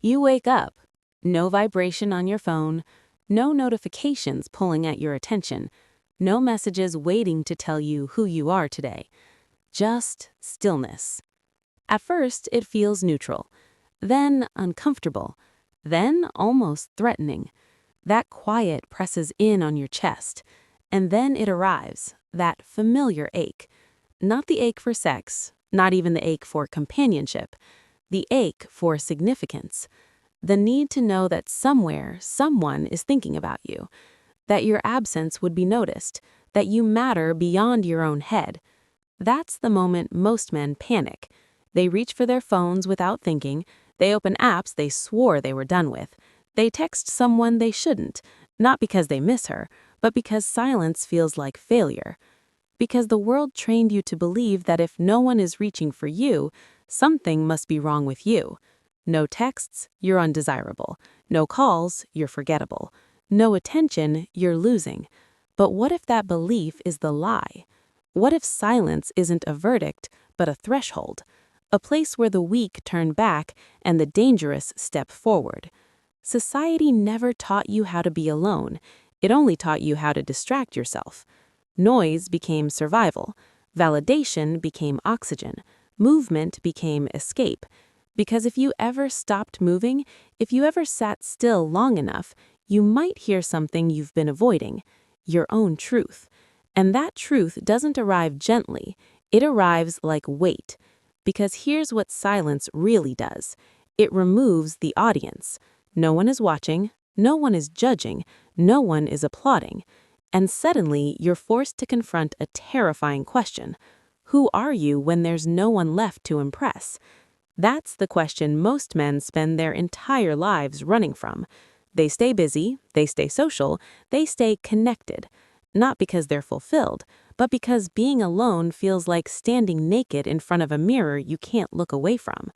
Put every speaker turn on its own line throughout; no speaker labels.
You wake up. No vibration on your phone, no notifications pulling at your attention, no messages waiting to tell you who you are today. Just stillness. At first, it feels neutral, then uncomfortable, then almost threatening. That quiet presses in on your chest, and then it arrives, that familiar ache. Not the ache for sex, not even the ache for companionship, the ache for significance. The need to know that somewhere, someone is thinking about you, that your absence would be noticed, that you matter beyond your own head. That's the moment most men panic. They reach for their phones without thinking, they open apps they swore they were done with, they text someone they shouldn't, not because they miss her, but because silence feels like failure. Because the world trained you to believe that if no one is reaching for you, something must be wrong with you. No texts, you're undesirable. No calls, you're forgettable. No attention, you're losing. But what if that belief is the lie? What if silence isn't a verdict, but a threshold? A place where the weak turn back and the dangerous step forward. Society never taught you how to be alone. It only taught you how to distract yourself. Noise became survival. Validation became oxygen. Movement became escape. Because if you ever stopped moving, if you ever sat still long enough, you might hear something you've been avoiding, your own truth. And that truth doesn't arrive gently, it arrives like weight. Because here's what silence really does. It removes the audience. No one is watching, no one is judging, no one is applauding. And suddenly, you're forced to confront a terrifying question. Who are you when there's no one left to impress? That's the question most men spend their entire lives running from. They stay busy, they stay social, they stay connected. Not because they're fulfilled, but because being alone feels like standing naked in front of a mirror you can't look away from.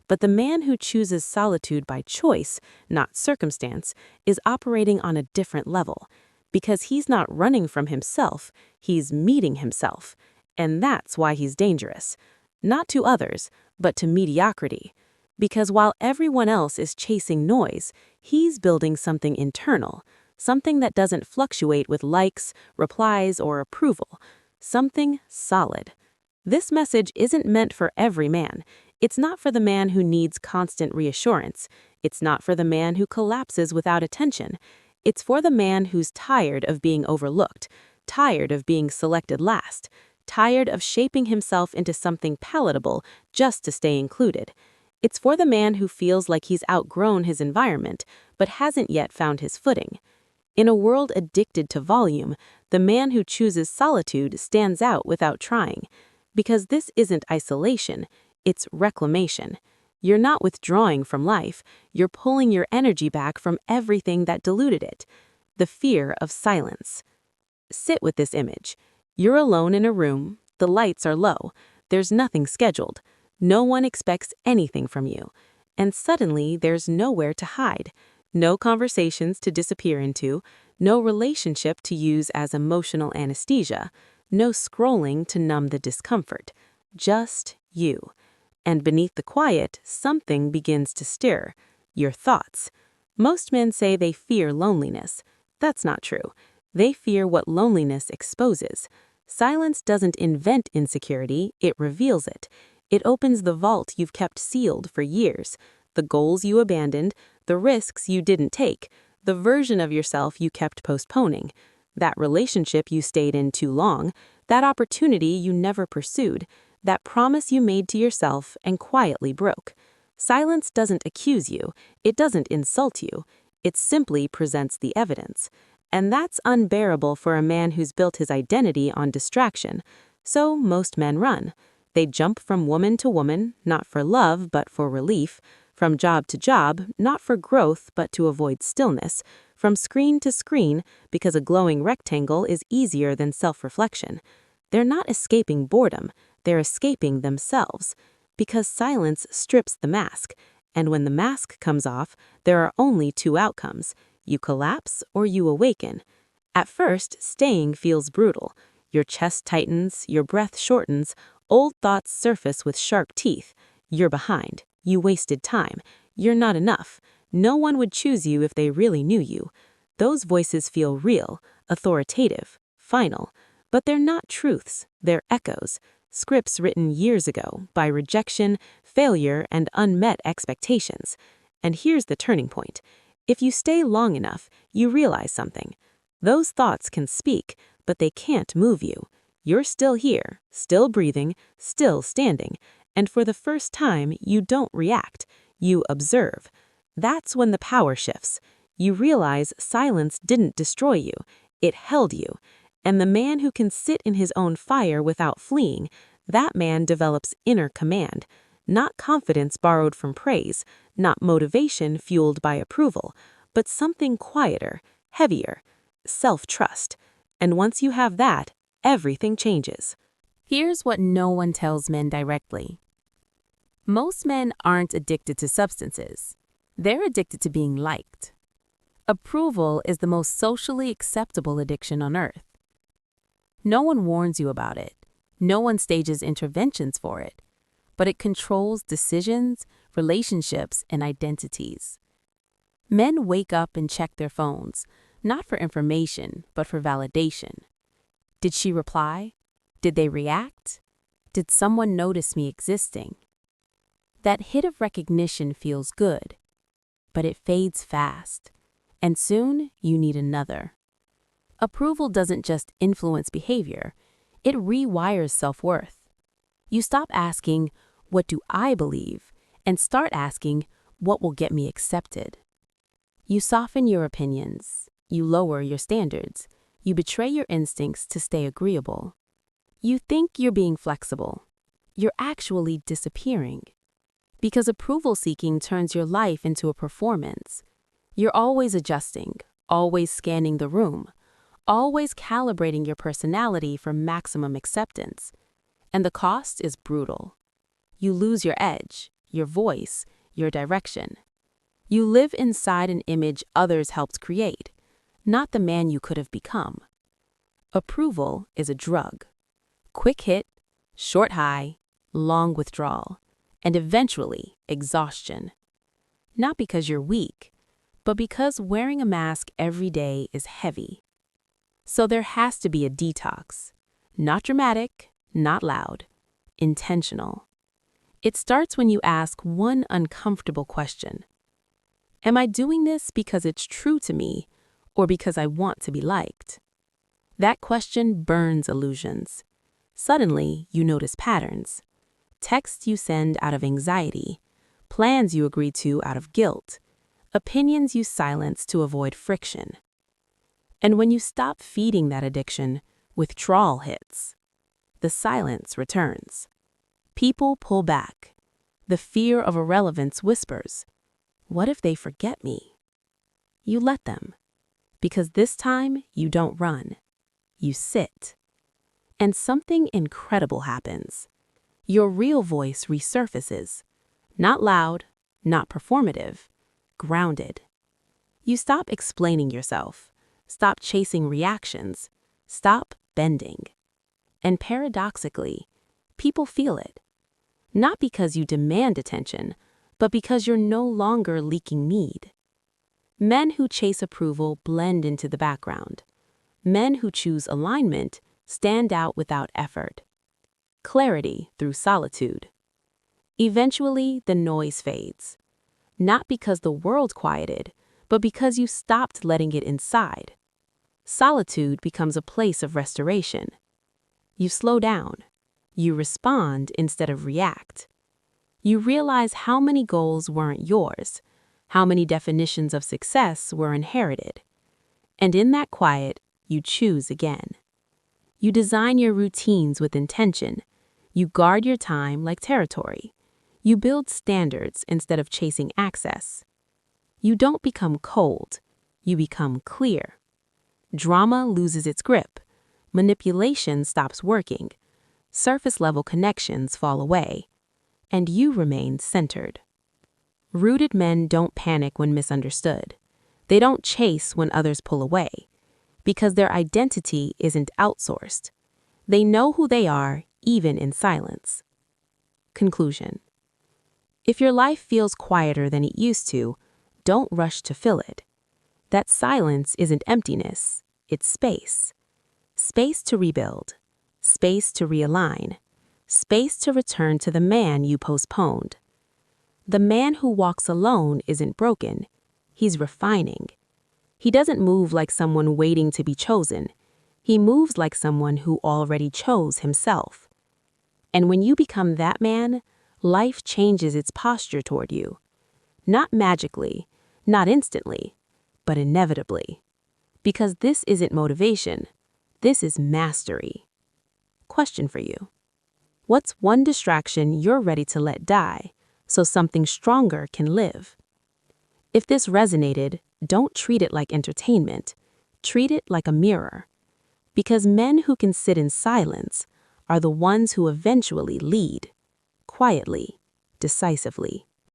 But the man who chooses solitude by choice, not circumstance, is operating on a different level. Because he's not running from himself, he's meeting himself. And that's why he's dangerous. Not to others, but to mediocrity. Because while everyone else is chasing noise, he's building something internal, something that doesn't fluctuate with likes, replies, or approval, something solid. This message isn't meant for every man. It's not for the man who needs constant reassurance. It's not for the man who collapses without attention. It's for the man who's tired of being overlooked, tired of being selected last, tired of shaping himself into something palatable just to stay included. It's for the man who feels like he's outgrown his environment, but hasn't yet found his footing. In a world addicted to volume, the man who chooses solitude stands out without trying. Because this isn't isolation, it's reclamation. You're not withdrawing from life, you're pulling your energy back from everything that diluted it. The fear of silence. Sit with this image. You're alone in a room, the lights are low, there's nothing scheduled, no one expects anything from you. And suddenly there's nowhere to hide, no conversations to disappear into, no relationship to use as emotional anesthesia, no scrolling to numb the discomfort, just you. And beneath the quiet, something begins to stir, your thoughts. Most men say they fear loneliness. That's not true. They fear what loneliness exposes. Silence doesn't invent insecurity, it reveals it. It opens the vault you've kept sealed for years, the goals you abandoned, the risks you didn't take, the version of yourself you kept postponing, that relationship you stayed in too long, that opportunity you never pursued, that promise you made to yourself and quietly broke. Silence doesn't accuse you, it doesn't insult you, it simply presents the evidence. And that's unbearable for a man who's built his identity on distraction. So most men run. They jump from woman to woman, not for love, but for relief, from job to job, not for growth, but to avoid stillness, from screen to screen, because a glowing rectangle is easier than self-reflection. They're not escaping boredom, they're escaping themselves. Because silence strips the mask, and when the mask comes off, there are only two outcomes. You collapse or you awaken. At first, staying feels brutal. Your chest tightens, your breath shortens, old thoughts surface with sharp teeth. You're behind. You wasted time. You're not enough. No one would choose you if they really knew you. Those voices feel real, authoritative, final. But they're not truths, they're echoes, scripts written years ago by rejection, failure, and unmet expectations. And here's the turning point. If you stay long enough, you realize something. Those thoughts can speak, but they can't move you. You're still here, still breathing, still standing, and for the first time, you don't react. You observe. That's when the power shifts. You realize silence didn't destroy you, it held you. And the man who can sit in his own fire without fleeing, that man develops inner command. Not confidence borrowed from praise, not motivation fueled by approval, but something quieter, heavier, self-trust. And once you have that, everything changes. Here's what no one tells men directly. Most men aren't addicted to substances. They're addicted to being liked. Approval is the most socially acceptable addiction on earth. No one warns you about it. No one stages interventions for it. But it controls decisions, relationships, and identities. Men wake up and check their phones, not for information, but for validation. Did she reply? Did they react? Did someone notice me existing? That hit of recognition feels good, but it fades fast, and soon you need another. Approval doesn't just influence behavior, it rewires self-worth. You stop asking, "What do I believe?" and start asking, "What will get me accepted?" You soften your opinions, you lower your standards, you betray your instincts to stay agreeable. You think you're being flexible. You're actually disappearing. Because approval-seeking turns your life into a performance. You're always adjusting, always scanning the room, always calibrating your personality for maximum acceptance. And the cost is brutal. You lose your edge, your voice, your direction. You live inside an image others helped create, not the man you could have become. Approval is a drug. Quick hit, short high, long withdrawal, and eventually exhaustion. Not because you're weak, but because wearing a mask every day is heavy. So there has to be a detox. Not dramatic, not loud, intentional. It starts when you ask one uncomfortable question. Am I doing this because it's true to me, or because I want to be liked? That question burns illusions. Suddenly, you notice patterns. Texts you send out of anxiety, plans you agree to out of guilt, opinions you silence to avoid friction. And when you stop feeding that addiction, withdrawal hits. The silence returns. People pull back. The fear of irrelevance whispers, "What if they forget me?" You let them, because this time you don't run. You sit. And something incredible happens. Your real voice resurfaces. Not loud, not performative, grounded. You stop explaining yourself, stop chasing reactions, stop bending. And paradoxically, people feel it. Not because you demand attention, but because you're no longer leaking need. Men who chase approval blend into the background. Men who choose alignment stand out without effort. Clarity through solitude. Eventually, the noise fades. Not because the world quieted, but because you stopped letting it inside. Solitude becomes a place of restoration. You slow down. You respond instead of react. You realize how many goals weren't yours, how many definitions of success were inherited. And in that quiet, you choose again. You design your routines with intention. You guard your time like territory. You build standards instead of chasing access. You don't become cold. You become clear. Drama loses its grip. Manipulation stops working. Surface-level connections fall away. And you remain centered. Rooted men don't panic when misunderstood. They don't chase when others pull away, because their identity isn't outsourced. They know who they are, even in silence. Conclusion. If your life feels quieter than it used to, don't rush to fill it. That silence isn't emptiness, it's space. Space to rebuild, space to realign, space to return to the man you postponed. The man who walks alone isn't broken, he's refining. He doesn't move like someone waiting to be chosen. He moves like someone who already chose himself. And when you become that man, life changes its posture toward you. Not magically, not instantly, but inevitably. Because this isn't motivation, this is mastery. Question for you. What's one distraction you're ready to let die so something stronger can live? If this resonated, don't treat it like entertainment. Treat it like a mirror. Because men who can sit in silence are the ones who eventually lead, quietly, decisively.